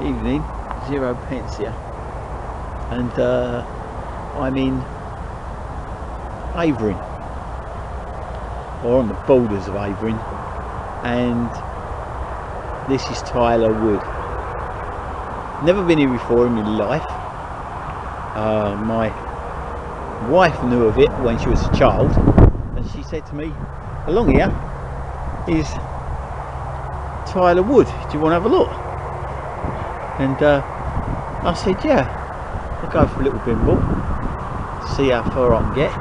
Evening, 0p here, and I'm in Havering, or on the borders of Havering, and this is TIYLOR Wood. Never been here before in my life. My wife knew of it when she was a child, and she said to me, along here is TIYLOR Wood, do you want to have a look? And I said, yeah, I'll go for a little bimble, see how far I can get.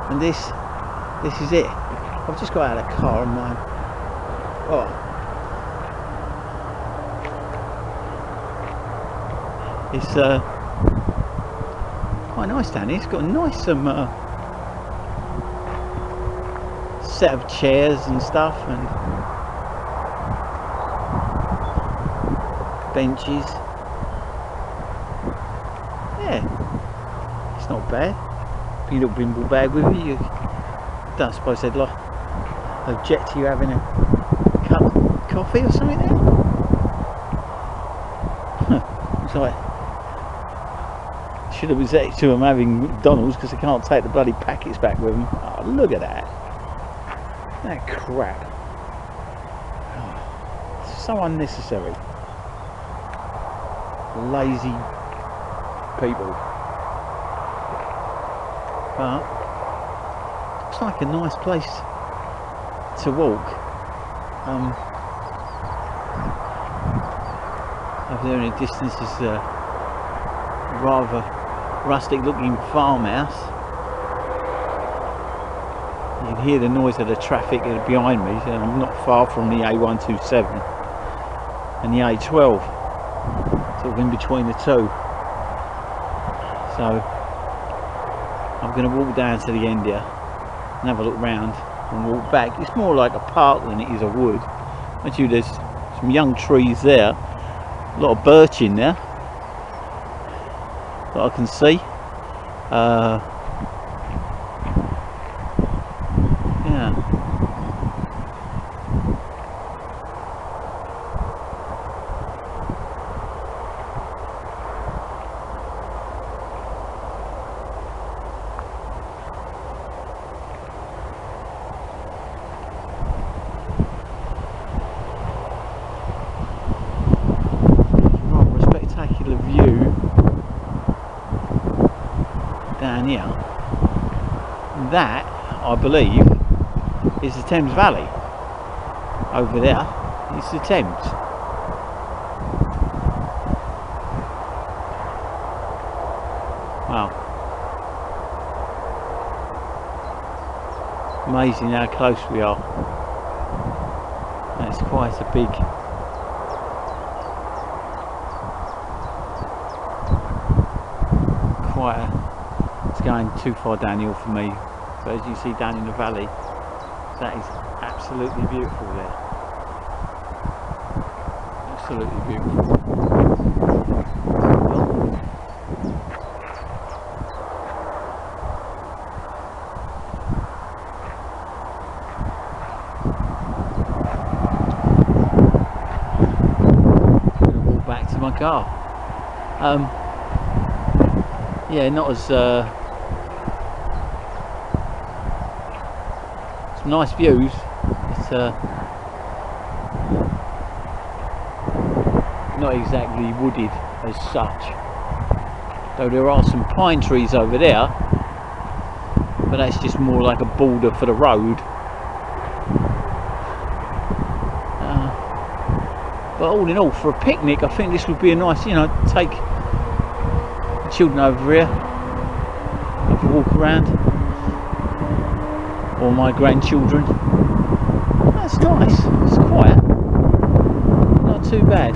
And this is it. I've just got out of the car and mine. Oh, it's quite nice down here. It's got a nice set of chairs and stuff and benches. Yeah, it's not bad. Your little bimble bag with you. You don't suppose they'd like object to you having a cup of coffee or something there? It's like should have objected to them having McDonald's because they can't take the bloody packets back with them. Oh, look at that. That crap. Oh, it's so unnecessary. Lazy people. But looks like a nice place to walk. Over there in the distance is a rather rustic looking farmhouse. You can hear the noise of the traffic behind me, and I'm not far from the A127 and the A12, sort of in between the two. So I'm going to walk down to the end here and have a look round and walk back. It's more like a park than it is a wood. Actually, there's some young trees there, a lot of birch in there that I can see. Yeah. Rather spectacular view down here. That, I believe, is the Thames Valley. Over there is the Thames. Wow. Amazing how close we are. That's quite a big it's going too far downhill for me, but as you see down in the valley, that is absolutely beautiful there. Absolutely beautiful. I'm going to walk back to my car. Yeah, not as some nice views. It's not exactly wooded as such, though there are some pine trees over there, but that's just more like a border for the road. But all in all, for a picnic, I think this would be a nice, take children over here, have a walk around, or my grandchildren. That's nice. It's quiet, not too bad.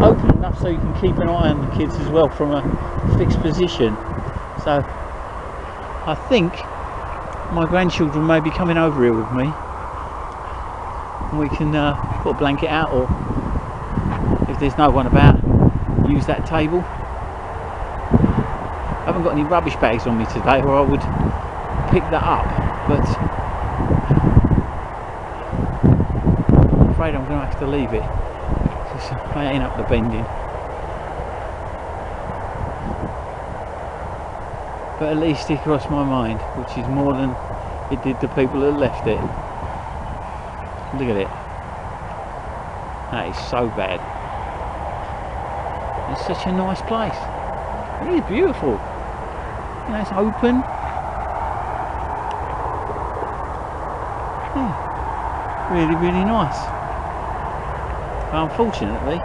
Open enough so you can keep an eye on the kids as well from a fixed position. So I think my grandchildren may be coming over here with me, and we can put a blanket out, or if there's no one about, use that table. I haven't got any rubbish bags on me today, or I would pick that up, but afraid I'm going to have to leave it. I ain't up the bending. But at least it crossed my mind, which is more than it did the people that left it. Look at it. That is so bad. It's such a nice place. It is beautiful. You know, it's open. Yeah. Really, really nice. But unfortunately,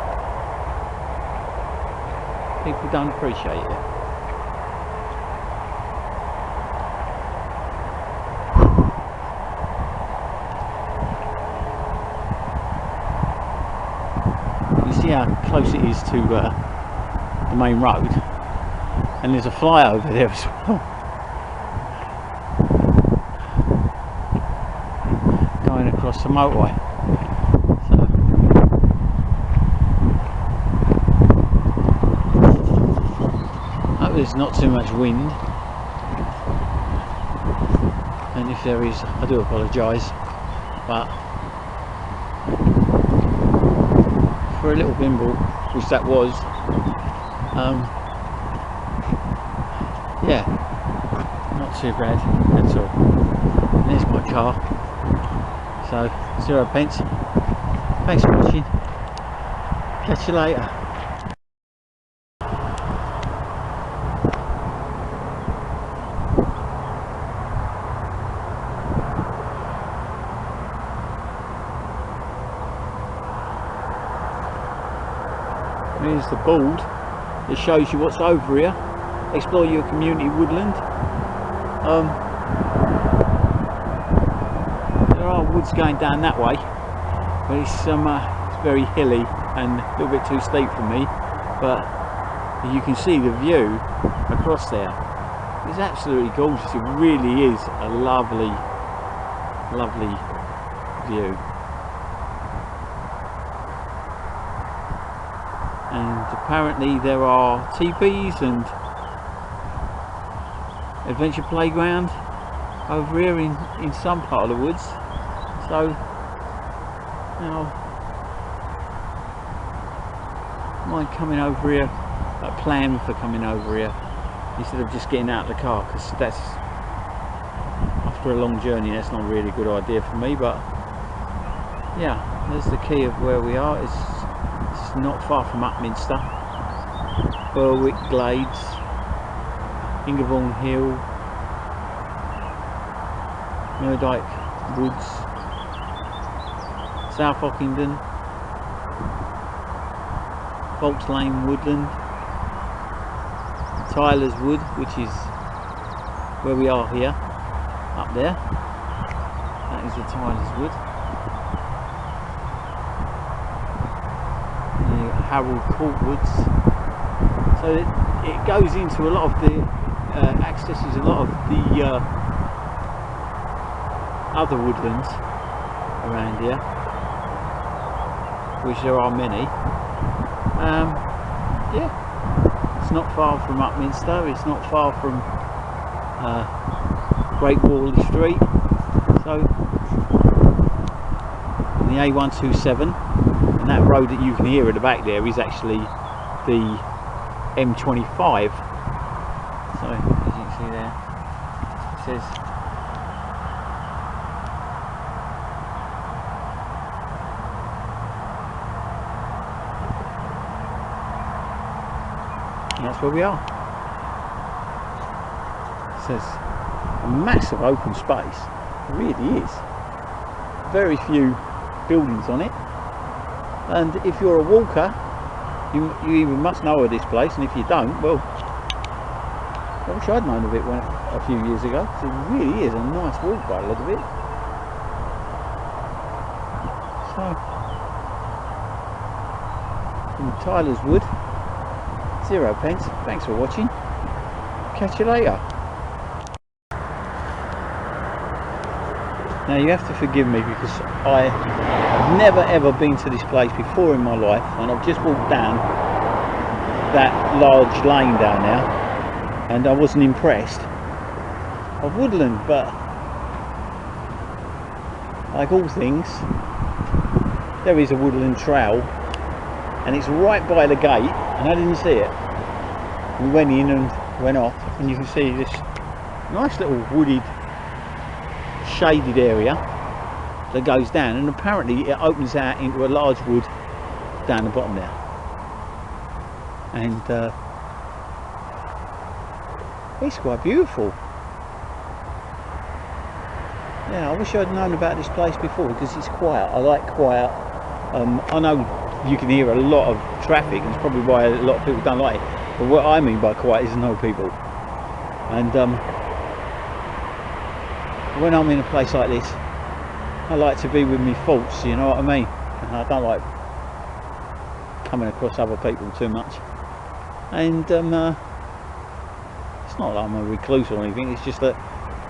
people don't appreciate it. See how close it is to the main road, and there's a flyover there as well, going across the motorway. So hope there's not too much wind, and if there is, I do apologise, but for a little bimble, which that was, yeah, not too bad at all. And there's my car, so 0 pence. Thanks for watching, catch you later. Here's the board. It shows you what's over here. Explore your community woodland. There are woods going down that way, but it's very hilly and a little bit too steep for me. But you can see the view across there. It's absolutely gorgeous. It really is a lovely, lovely view. And apparently there are teepees and adventure playground over here in some part of the woods. So now mind coming over here, like plan for coming over here instead of just getting out of the car, because that's, after a long journey, that's not really a good idea for me. But yeah, there's the key of where we are. It's not far from Upminster, Berwick Glades, Ingerbourne Hill, Murdyke Woods, South Ockenden, Volks Lane Woodland, Tyler's Wood, which is where we are here, up there. That is the Tyler's Wood. Harold Court Woods. So it goes into a lot of the accesses a lot of the other woodlands around here, which there are many. Yeah, it's not far from Upminster, it's not far from Great Wall Street. So the A127, and that road that you can hear at the back there is actually the M25. So as you can see there, it says and that's where we are. It says a massive open space. It really is. Very few buildings on it. And if you're a walker, you either must know of this place, and if you don't, well, I wish I'd known of it a few years ago. So it really is a nice walk by the look of it. So, from Tyler's Wood, 0 pence. Thanks for watching. Catch you later. Now you have to forgive me because I've never ever been to this place before in my life, and I've just walked down that large lane down there and I wasn't impressed of woodland, but like all things, there is a woodland trail, and it's right by the gate, and I didn't see it. We went in and went off, and you can see this nice little wooded, shaded area that goes down, and apparently it opens out into a large wood down the bottom there. And it's quite beautiful. Yeah, I wish I'd known about this place before, because it's quiet. I like quiet. I know you can hear a lot of traffic, and it's probably why a lot of people don't like it. But what I mean by quiet is no people. And when I'm in a place like this, I like to be with my thoughts, you know what I mean? And I don't like coming across other people too much. And it's not that I'm a recluse or anything, it's just that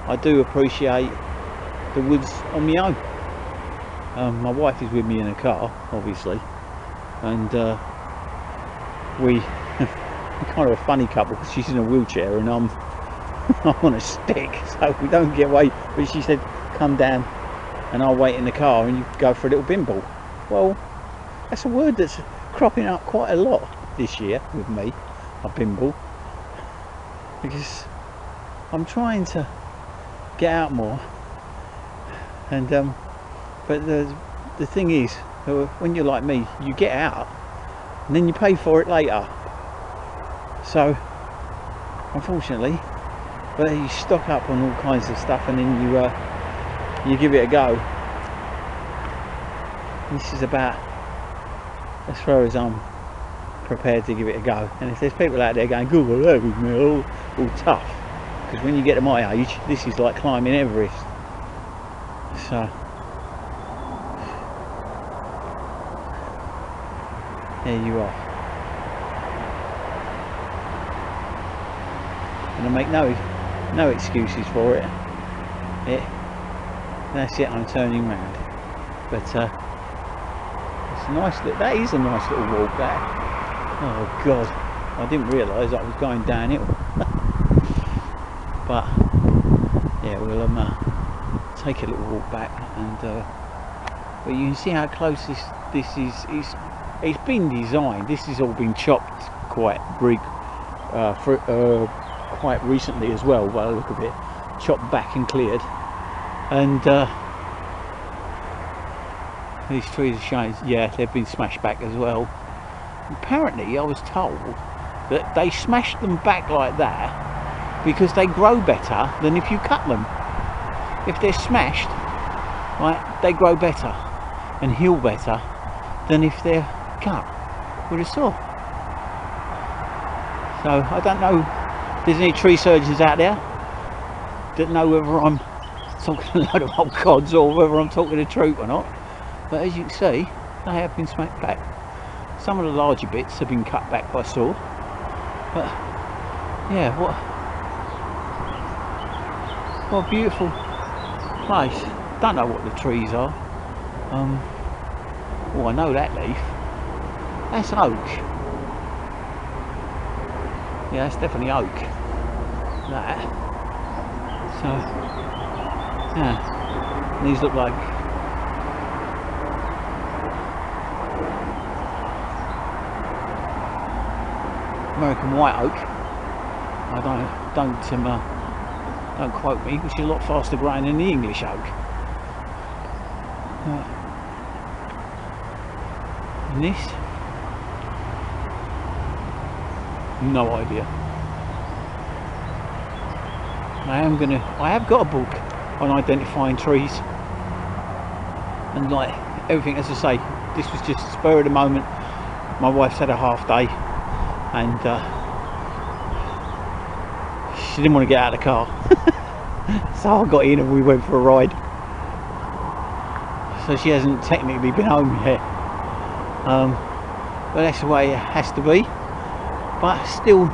I do appreciate the woods on my own. My wife is with me in a car, obviously, and we're kind of a funny couple, because she's in a wheelchair and I'm on a stick, so we don't get away. But she said, come down and I'll wait in the car and you go for a little bimble. Well, that's a word that's cropping up quite a lot this year with me, a bimble, because I'm trying to get out more. And but the thing is, when you're like me, you get out and then you pay for it later. So unfortunately, but you stock up on all kinds of stuff, and then you give it a go. This is about as far as I'm prepared to give it a go. And if there's people out there going, "Good, well, that was me all tough," because when you get to my age, this is like climbing Everest. So there you are. And I make no excuses for it. That's it, I'm turning round. But it's a nice little, that is a nice little walk, that. Oh god, I didn't realise I was going downhill. But yeah, we'll take a little walk back, and but you can see how close this is. It's been designed, this has all been chopped quite quite recently as well, by the look of it, chopped back and cleared. And these trees are showing, yeah, they've been smashed back as well. Apparently I was told that they smashed them back like that because they grow better than if you cut them. If they're smashed, right, they grow better and heal better than if they're cut with a saw. So I don't know if there's any tree surgeons out there that know whether I'm talking a load of old cods or whether I'm talking the truth or not. But as you can see, they have been smacked back. Some of the larger bits have been cut back by saw. But yeah, what a beautiful place. Don't know what the trees are. Oh, I know that leaf. That's oak. Yeah, that's definitely oak. That. So, yeah. These look like American white oak. I don't quote me, which is a lot faster growing than the English oak. And this, no idea. I have got a book on identifying trees, and like everything, as I say, this was just spur of the moment. My wife's had a half day, and she didn't want to get out of the car. So I got in and we went for a ride. So she hasn't technically been home yet. But that's the way it has to be. But still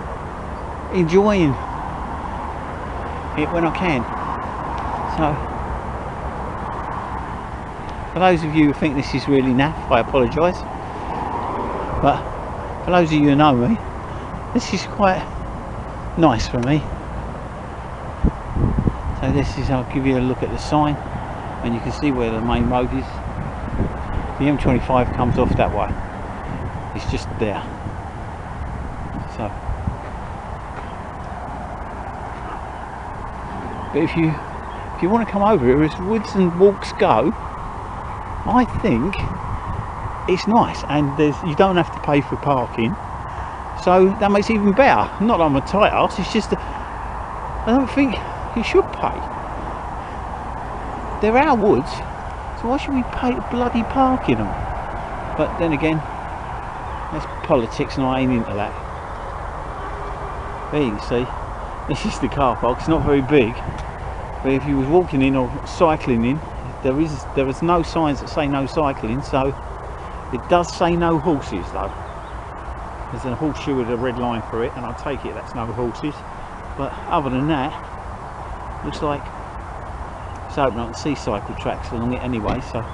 enjoying it when I can. So for those of you who think this is really naff, I apologise. But for those of you who know me, this is quite nice for me. So this is, I'll give you a look at the sign and you can see where the main road is. The M25 comes off that way. It's just there. So, but if you want to come over here, as woods and walks go, I think it's nice, and you don't have to pay for parking, so that makes it even better. Not that I'm a tight ass, it's just I don't think you should pay. They're our woods, so why should we pay to bloody park in them? But then again, that's politics and I ain't into that. There you can see, this is the car park. It's not very big, but if you was walking in or cycling in, there is no signs that say no cycling, so it does say no horses though. There's a horseshoe with a red line through it, and I take it that's no horses. But other than that, looks like it's open. I can see cycle tracks along it anyway, so